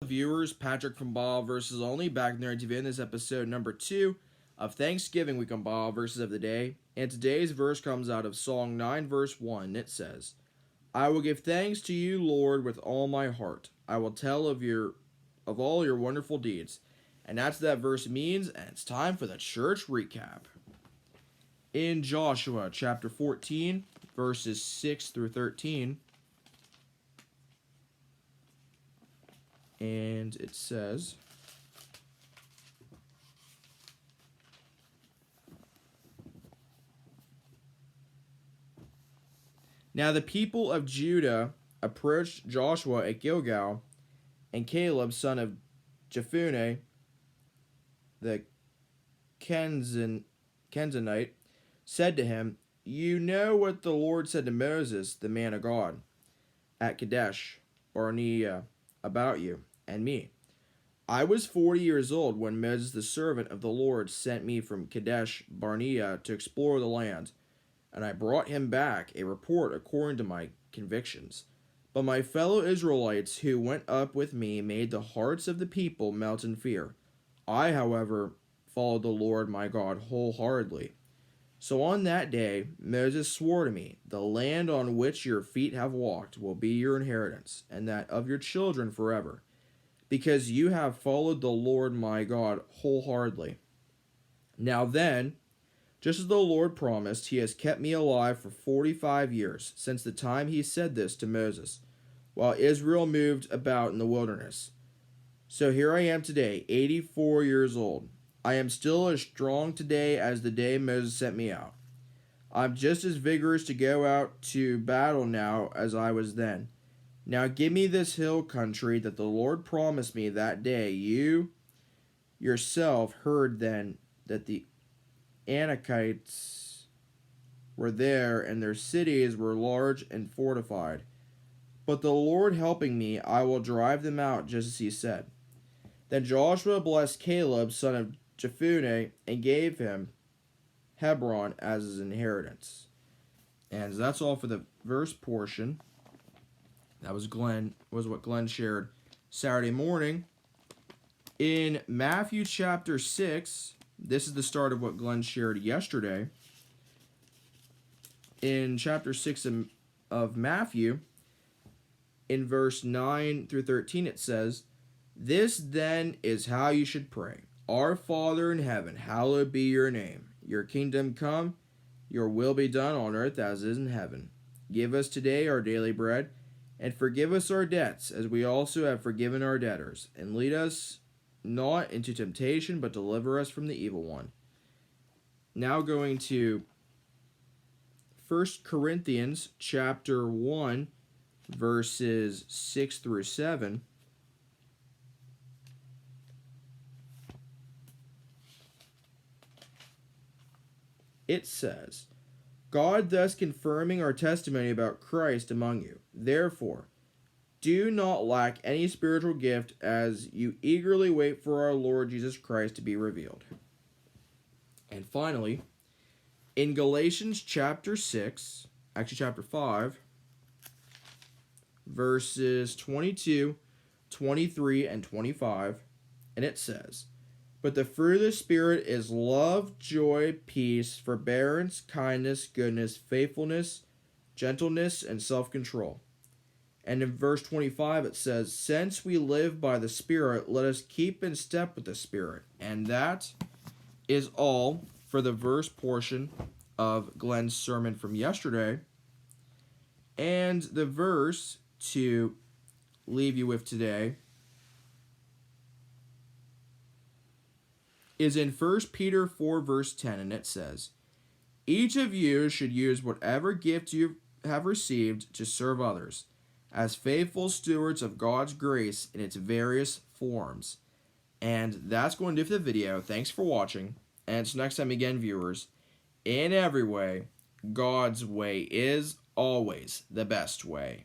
viewers? Patrick from Ball vs. Only back in the TV in this episode number 2 of Thanksgiving week on Ball verses of the day. And today's verse comes out of Song 9 verse 1. It says, I will give thanks to you, Lord, with all my heart. I will tell of all your wonderful deeds. And that's what that verse means, and it's time for the church recap. In Joshua chapter 14, verses 6 through 13, and it says, Now the people of Judah approached Joshua at Gilgal, and Caleb, son of Jephunneh, the Kenizzite, said to him, You know what the Lord said to Moses, the man of God, at Kadesh Barnea, about you and me. I was 40 years old when Moses, the servant of the Lord, sent me from Kadesh Barnea to explore the land, and I brought him back a report according to my convictions. But my fellow Israelites who went up with me made the hearts of the people melt in fear. I, however, followed the Lord my God wholeheartedly. So on that day Moses swore to me, The land on which your feet have walked will be your inheritance, and that of your children forever, because you have followed the Lord my God wholeheartedly. Now then, just as the Lord promised, he has kept me alive for 45 years, since the time he said this to Moses, while Israel moved about in the wilderness. So here I am today, 84 years old. I am still as strong today as the day Moses sent me out. I'm just as vigorous to go out to battle now as I was then. Now give me this hill country that the Lord promised me that day. You yourself heard then that the Anakites were there, and their cities were large and fortified. But the Lord helping me, I will drive them out, just as he said. Then Joshua blessed Caleb, son of Jephunneh, and gave him Hebron as his inheritance. And that's all for the verse portion. That was what Glenn shared Saturday morning. In Matthew chapter 6, this is the start of what Glenn shared yesterday. In chapter 6 of Matthew, in verse 9 through 13, it says, This then is how you should pray. Our Father in heaven, hallowed be your name. Your kingdom come, your will be done on earth as is in heaven. Give us today our daily bread, and forgive us our debts, as we also have forgiven our debtors. And lead us not into temptation, but deliver us from the evil one. Now going to 1 Corinthians chapter 1, verses 6 through 7. It says, God thus confirming our testimony about Christ among you. Therefore, do not lack any spiritual gift as you eagerly wait for our Lord Jesus Christ to be revealed. And finally, in Galatians chapter 5, verses 22, 23, and 25, and it says, But the fruit of the Spirit is love, joy, peace, forbearance, kindness, goodness, faithfulness, gentleness, and self-control. And in verse 25 it says, Since we live by the Spirit, let us keep in step with the Spirit. And that is all for the verse portion of Glenn's sermon from yesterday. And the verse to leave you with today is in 1 Peter 4 verse 10, and it says, Each of you should use whatever gift you have received to serve others, as faithful stewards of God's grace in its various forms. And that's going to do for the video. Thanks for watching, and until next time again, viewers, in every way, God's way is always the best way.